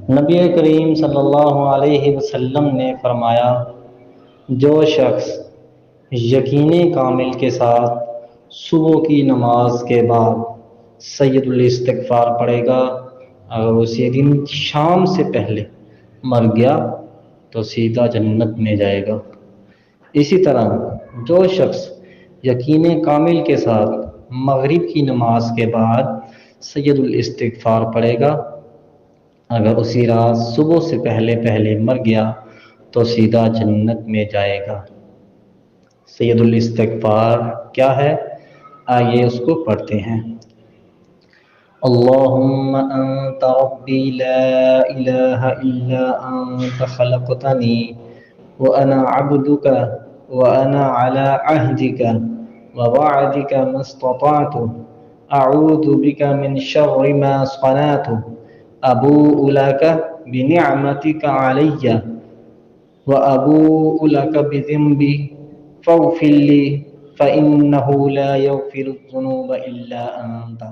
نبی کریم صلی اللہ علیہ وسلم نے فرمایا، جو شخص یقین کامل کے ساتھ صبح کی نماز کے بعد سید الاستغفار پڑھے گا، اگر اسی دن شام سے پہلے مر گیا تو سیدھا جنت میں جائے گا۔ اسی طرح جو شخص یقین کامل کے ساتھ مغرب کی نماز کے بعد سید الاستغفار پڑھے گا، اگر اسی رات صبح سے پہلے مر گیا تو سیدھا جنت میں جائے گا۔ سید الاستغفار کیا ہے؟ آئیے اس کو پڑھتے ہیں۔ اللہم انت ربی لا الہ الا انت خلقتنی وانا عبدک وانا علی عہدک ووعدک ما استطعت اعوذ بک من شر ما صنعت ابوء لک بنعمتک علی وابوء لک بذنبی فاغفر لی فإنہ لا یغفر الذنوب الا انت۔